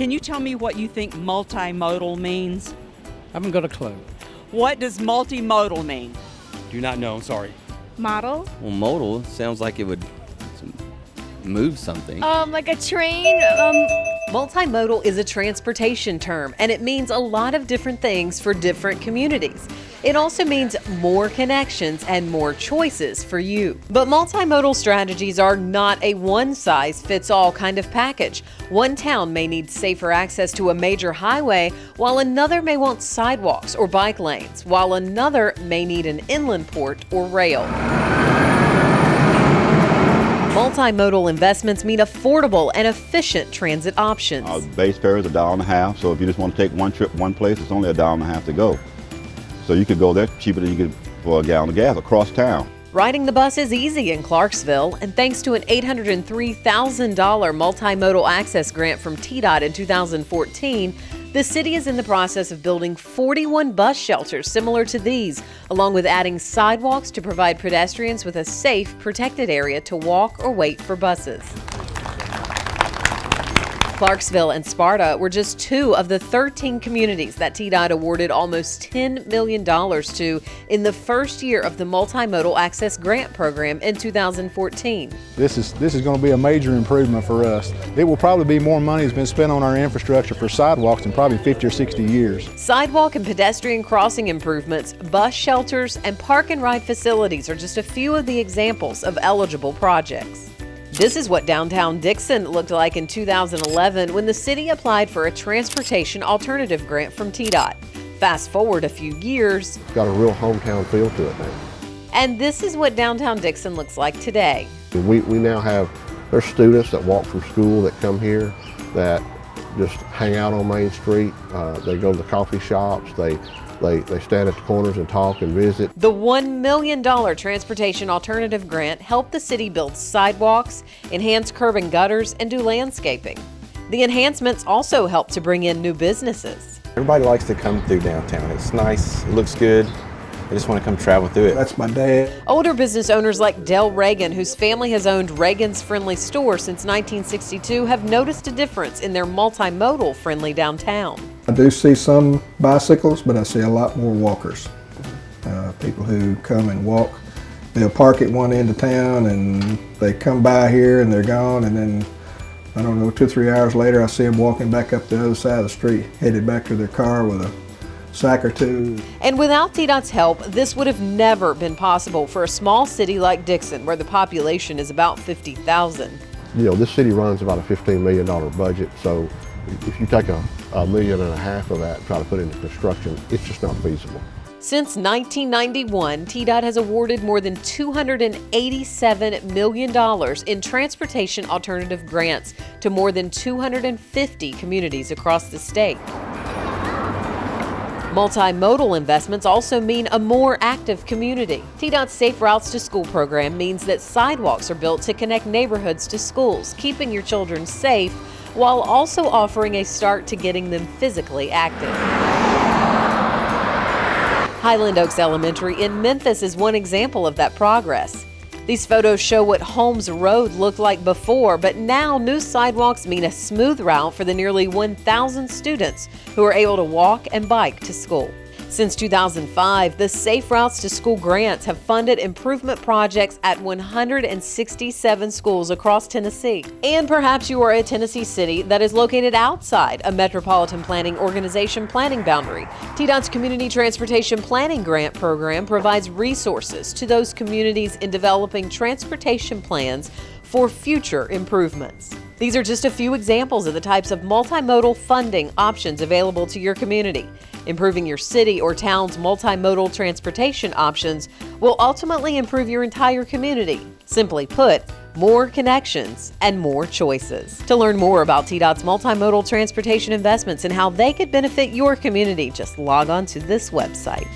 Can you tell me what you think multimodal means? I haven't got a clue. What does multimodal mean? Do not know, I'm sorry. Model? Well, modal sounds like it would move something. Like a train? Multimodal is a transportation term, and it means a lot of different things for different communities. It also means more connections and more choices for you. But multimodal strategies are not a one-size-fits-all kind of package. One town may need safer access to a major highway, while another may want sidewalks or bike lanes, while another may need an inland port or rail. Multimodal investments mean affordable and efficient transit options. Base fare is $1.50, so if you just want to take one trip one place, it's only $1.50 to go. So you could go there cheaper than you could for a gallon of gas across town. Riding the bus is easy in Clarksville, and thanks to an $803,000 multimodal access grant from TDOT in 2014, the city is in the process of building 41 bus shelters similar to these, along with adding sidewalks to provide pedestrians with a safe, protected area to walk or wait for buses. Clarksville and Sparta were just two of the 13 communities that TDOT awarded almost $10 million to in the first year of the Multimodal Access Grant Program in 2014. This is going to be a major improvement for us. It will probably be more money has been spent on our infrastructure for sidewalks in probably 50 or 60 years. Sidewalk and pedestrian crossing improvements, bus shelters, and park and ride facilities are just a few of the examples of eligible projects. This is what downtown Dixon looked like in 2011 when the city applied for a transportation alternative grant from TDOT. Fast forward a few years, it's got a real hometown feel to it now. And this is what downtown Dixon looks like today. We now have, there's students that walk from school that come here that just hang out on Main Street. They go to the coffee shops, they stand at the corners and talk and visit. The $1 million transportation alternative grant helped the city build sidewalks, enhance curb and gutters, and do landscaping. The enhancements also helped to bring in new businesses. Everybody likes to come through downtown. It's nice, it looks good. They just want to come travel through it. That's my dad. Older business owners like Del Reagan, whose family has owned Reagan's Friendly Store since 1962, have noticed a difference in their multimodal friendly downtown. I do see some bicycles, but I see a lot more walkers. People who come and walk. They'll park at one end of town and they come by here and they're gone, and then, I don't know, 2 or 3 hours later I see them walking back up the other side of the street, headed back to their car with a sack or two. And without TDOT's help, this would have never been possible for a small city like Dixon, where the population is about 50,000. You know, this city runs about a $15 million budget, so if you take $1.5 million of that and try to put it into construction, it's just not feasible. Since 1991, TDOT has awarded more than $287 million in transportation alternative grants to more than 250 communities across the state. Multimodal investments also mean a more active community. TDOT's Safe Routes to School program means that sidewalks are built to connect neighborhoods to schools, keeping your children safe while also offering a start to getting them physically active. Highland Oaks Elementary in Memphis is one example of that progress. These photos show what Holmes Road looked like before, but now new sidewalks mean a smooth route for the nearly 1,000 students who are able to walk and bike to school. Since 2005, the Safe Routes to School grants have funded improvement projects at 167 schools across Tennessee. And perhaps you are a Tennessee city that is located outside a metropolitan planning organization planning boundary. TDOT's Community Transportation Planning Grant Program provides resources to those communities in developing transportation plans for future improvements. These are just a few examples of the types of multimodal funding options available to your community. Improving your city or town's multimodal transportation options will ultimately improve your entire community. Simply put, more connections and more choices. To learn more about TDOT's multimodal transportation investments and how they could benefit your community, just log on to this website.